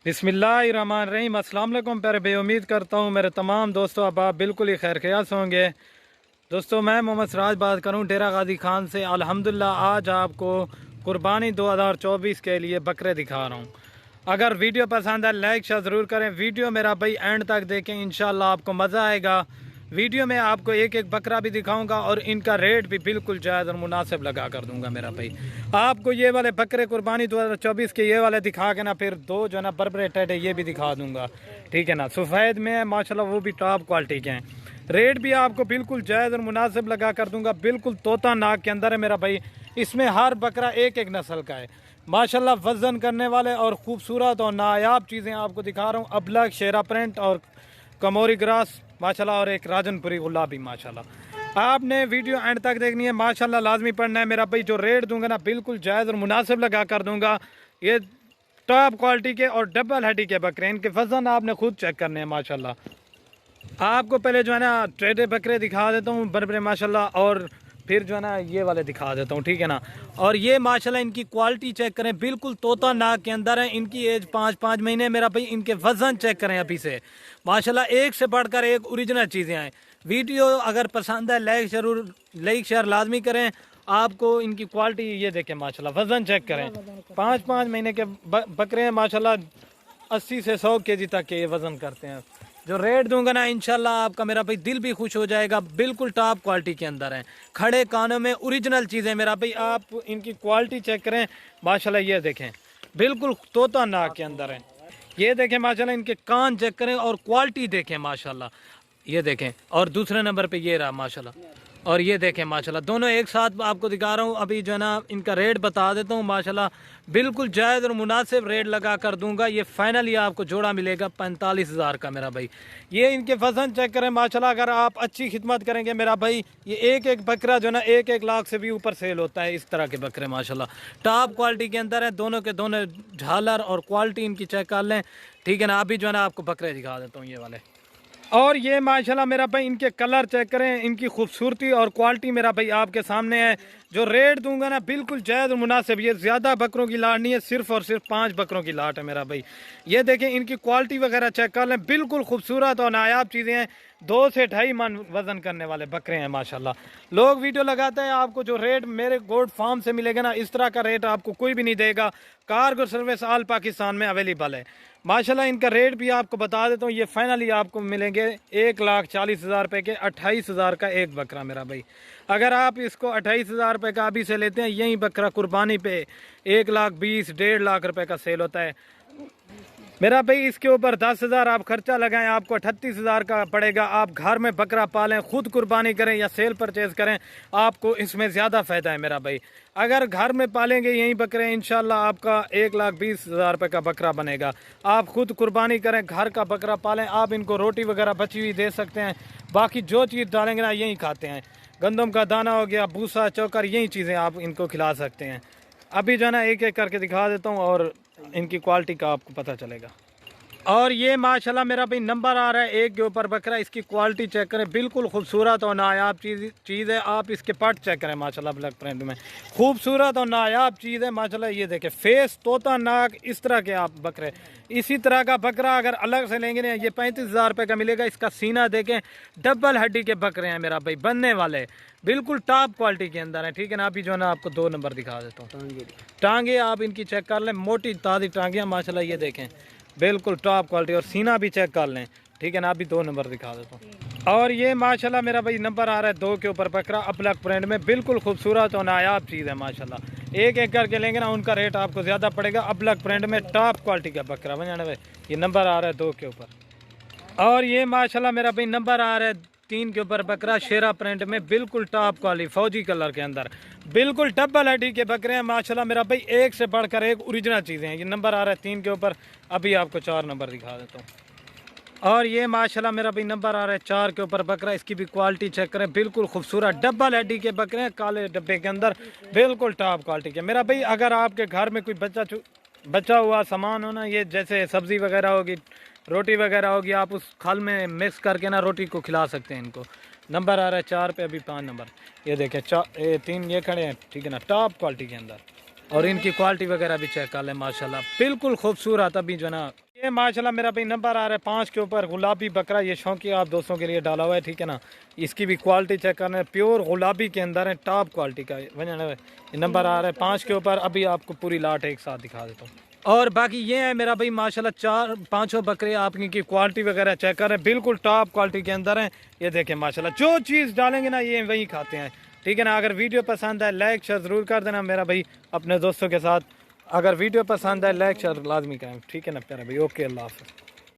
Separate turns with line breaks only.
बिस्मिल्लाहिर्रहमानिर्रहीम। अस्सलाम वालेकुम प्यारे भाई, उम्मीद करता हूँ मेरे तमाम दोस्तों अब आप बिल्कुल ही खैर खैरियत से होंगे। दोस्तों मैं मोहम्मद सिराज बात करूँ डेरा गाजी खान से। अल्हम्दुलिल्लाह आज आपको कुर्बानी 2024 के लिए बकरे दिखा रहा हूँ। अगर वीडियो पसंद है लाइक शेयर ज़रूर करें। वीडियो मेरा भाई एंड तक देखें, इंशाल्लाह आपको मज़ा आएगा। वीडियो में आपको एक एक बकरा भी दिखाऊंगा और इनका रेट भी बिल्कुल जायज़ और मुनासिब लगा कर दूंगा मेरा भाई। आपको ये वाले बकरे कुर्बानी 2024 के ये वाले दिखा के ना फिर दो जो ना बरबरे टेड है ये भी दिखा दूंगा, ठीक है ना। सफ़ेद में है माशाल्लाह, वो भी टॉप क्वालिटी के हैं। रेट भी आपको बिल्कुल जायज़ और मुनासिब लगा कर दूंगा। बिल्कुल तोता नाक के अंदर है मेरा भाई। इसमें हर बकरा एक एक नस्ल का है माशाल्लाह। वजन करने वाले और खूबसूरत और नायाब चीज़ें आपको दिखा रहा हूँ। अबलग, शेरा प्रिंट और कमोरी ग्रास माशाल्लाह और एक राजनपुरी गुलाबी माशाल्लाह। आपने वीडियो एंड तक देखनी है माशाल्लाह, लाजमी पढ़ना है मेरा भाई। जो रेट दूंगा ना बिल्कुल जायज़ और मुनासिब लगा कर दूंगा। ये टॉप क्वालिटी के और डबल हड्डी के बकरे, इनके वजन आपने खुद चेक करने हैं माशाल्लाह। आपको पहले जो है ना ट्रेडे बकरे दिखा देता हूँ बरबरे माशाल्लाह, और फिर जो है ना ये वाले दिखा देता हूँ, ठीक है ना। और ये माशाल्लाह इनकी क्वालिटी चेक करें, बिल्कुल तोता नाक के अंदर है। इनकी एज 5 महीने मेरा भाई। इनके वजन चेक करें अभी से माशाल्लाह, एक से बढ़कर एक ओरिजिनल चीज़ें हैं। वीडियो अगर पसंद है लाइक शेयर लाजमी करें। आपको इनकी क्वालिटी ये देखें माशाल्लाह, वजन चेक करें। 5 महीने के बकरे हैं माशाल्लाह, 80 से 100 केजी तक के ये वजन करते हैं। जो रेट दूंगा ना इंशाल्लाह आपका मेरा भाई दिल भी खुश हो जाएगा। बिल्कुल टॉप क्वालिटी के अंदर है, खड़े कानों में ओरिजिनल चीज़ें मेरा भाई। आप इनकी क्वालिटी चेक करें माशाल्लाह, ये देखें बिल्कुल तोता नाक के अंदर है। ये देखें माशाल्लाह, इनके कान चेक करें और क्वालिटी देखें माशाल्लाह, ये देखें। और दूसरे नंबर पे ये रहा माशाल्लाह, और ये देखें माशाल्लाह। दोनों एक साथ आपको दिखा रहा हूँ। अभी जो है ना इनका रेट बता देता हूँ माशाल्लाह, बिल्कुल जायज़ और मुनासिब रेट लगा कर दूंगा। ये फाइनली आपको जोड़ा मिलेगा 45,000 का मेरा भाई। ये इनके वजन चेक करें माशाल्लाह। अगर आप अच्छी खिदमत करेंगे मेरा भाई, ये एक एक बकरा जो ना 1-1 लाख से भी ऊपर सेल होता है। इस तरह के बकरे माशाल्लाह टॉप क्वालिटी के अंदर है। दोनों के दोनों झालर और क्वालिटी इनकी चेक कर लें, ठीक है ना। अभी जो है ना आपको बकरे दिखा देता हूँ ये वाले। और ये माशाल्लाह मेरा भाई इनके कलर चेक करें, इनकी खूबसूरती और क्वालिटी मेरा भाई आपके सामने है। जो रेट दूंगा ना बिल्कुल जायज़ और मुनासिब। ये ज़्यादा बकरों की लाट नहीं है, सिर्फ और सिर्फ 5 बकरों की लाट है मेरा भाई। ये देखें इनकी क्वालिटी वगैरह चेक कर लें, बिल्कुल खूबसूरत और नायाब चीज़ें हैं। 2 से 2.5 मन वजन करने वाले बकरे हैं माशाल्लाह। लोग वीडियो लगाते हैं, आपको जो रेट मेरे गोड फार्म से मिलेगा ना इस तरह का रेट आपको कोई भी नहीं देगा। कार्गो सर्विस ऑल पाकिस्तान में अवेलेबल है माशाल्लाह। इनका रेट भी आपको बता देता हूँ। ये फाइनली आपको मिलेंगे 1,40,000 रुपये के 28,000 का एक बकरा मेरा भाई। अगर आप इसको 28,000 रुपये का अभी से लेते हैं, यही बकरा कुर्बानी पे 1,20,000 1.5 लाख रुपए का सेल होता है मेरा भाई। इसके ऊपर 10,000 आप खर्चा लगाएं, आपको 38,000 का पड़ेगा। आप घर में बकरा पालें, खुद कुर्बानी करें या सेल परचेज करें, आपको इसमें ज़्यादा फ़ायदा है मेरा भाई। अगर घर में पालेंगे यही बकरे इंशाल्लाह आपका 1,20,000 रुपये का बकरा बनेगा। आप खुद कुर्बानी करें, घर का बकरा पालें। आप इनको रोटी वगैरह बची हुई दे सकते हैं। बाकी जो चीज़ डालेंगे ना यही खाते हैं। गंदम का दाना हो गया, भूसा, चोकर, यही चीज़ें आप इनको खिला सकते हैं। अभी जो है ना एक एक करके दिखा देता हूँ और इनकी क्वालिटी का आपको पता चलेगा। और ये माशाल्लाह मेरा भाई नंबर आ रहा है 1 के ऊपर बकरा। इसकी क्वालिटी चेक करें, बिल्कुल खूबसूरत और नायाब चीज़ है। आप इसके पट चेक करें माशाल्लाह, ब्लैक प्रिंट में खूबसूरत और नायाब चीज़ है माशाल्लाह। ये देखें फेस, तोता नाक, इस तरह के आप बकरे। इसी तरह का बकरा अगर अलग से लेंगे ना ये 35,000 रुपये का मिलेगा। इसका सीना देखें, डबल हड्डी के बकरे हैं मेरा भाई, बनने वाले बिल्कुल टॉप क्वालिटी के अंदर है, ठीक है ना। अभी जो है ना आपको 2 नंबर दिखा देता हूँ। टांगे आप इनकी चेक कर लें, मोटी ताज़ी टांगे माशाल्लाह, ये देखें बिल्कुल टॉप क्वालिटी। और सीना भी चेक कर लें, ठीक है ना। अभी 2 नंबर दिखा देता हूँ। और ये माशाल्लाह मेरा भाई नंबर आ रहा है 2 के ऊपर बकरा, अपलक प्रिंट में बिल्कुल खूबसूरत और नायाब चीज़ है माशाल्लाह। एक एक करके लेंगे ना उनका रेट आपको ज़्यादा पड़ेगा। अपलक प्रिंट में टॉप क्वालिटी का बकरा बना भाई, ये नंबर आ रहा है 2 के ऊपर। और ये माशाल्लाह मेरा भाई नंबर आ रहा है 3 के ऊपर बकरा, शेरा प्रिंट में बिल्कुल टॉप क्वालिटी, फौजी कलर के अंदर बिल्कुल डबल हड्डी के बकरे हैं माशाल्लाह मेरा भाई। एक से बढ़कर एक ओरिजिनल चीज़ें हैं। ये नंबर आ रहा है 3 के ऊपर। अभी आपको 4 नंबर दिखा देता हूँ। और ये माशाल्लाह मेरा भाई नंबर आ रहा है 4 के ऊपर बकरा। इसकी भी क्वालिटी चेक करें, बिल्कुल खूबसूरत डबल हड्डी के बकरे हैं, काले डब्बे के अंदर, बिल्कुल टॉप क्वालिटी के मेरा भाई। अगर आपके घर में कोई बचा हुआ सामान हो ना, ये जैसे सब्ज़ी वगैरह होगी, रोटी वगैरह होगी, आप उस खल में मिक्स करके ना रोटी को खिला सकते हैं इनको। नंबर आ रहा है 4 पे, अभी 5 नंबर। ये देखें 3 ये खड़े हैं, ठीक है ना, टॉप क्वालिटी के अंदर। और इनकी क्वालिटी वगैरह भी चेक कर लें माशाल्लाह, बिल्कुल खूबसूरत। अभी जो ना ये माशाल्लाह मेरा भाई नंबर आ रहा है 5 के ऊपर गुलाबी बकरा, ये शौकी आप दोस्तों के लिए डाला हुआ है, ठीक है ना। इसकी भी क्वालिटी चेक करना है, प्योर गुलाबी के अंदर है, टॉप क्वालिटी का ये नंबर आ रहा है 5 के ऊपर। अभी आपको पूरी लाट एक साथ दिखा देता हूँ। और बाकी ये है मेरा भाई माशाल्लाह 4-5 बकरे, आप इनकी क्वालिटी वगैरह चेक करें, बिल्कुल टॉप क्वालिटी के अंदर हैं। ये देखें माशाल्लाह, जो चीज़ डालेंगे ना ये वही खाते हैं, ठीक है ना। अगर वीडियो पसंद है लाइक शेयर ज़रूर कर देना मेरा भाई अपने दोस्तों के साथ। अगर वीडियो पसंद है लाइक शेयर लाजमी करें, ठीक है ना प्यारा भाई। ओके, अल्लाह हाफ़िज़।